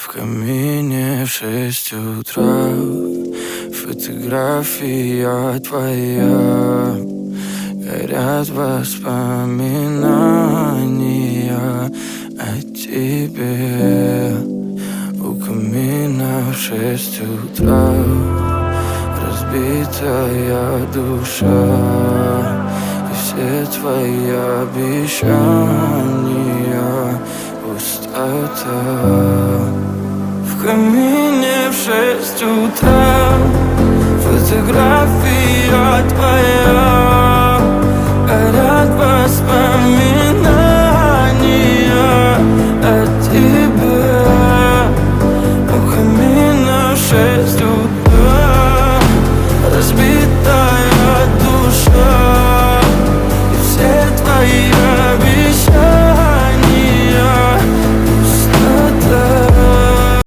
В камине в 6 утра фотография твоя. Горят воспоминания о тебе. У камина в 6 утра разбитая душа, и все твои обещания пустота. В камине в 6 утра фотография твоя.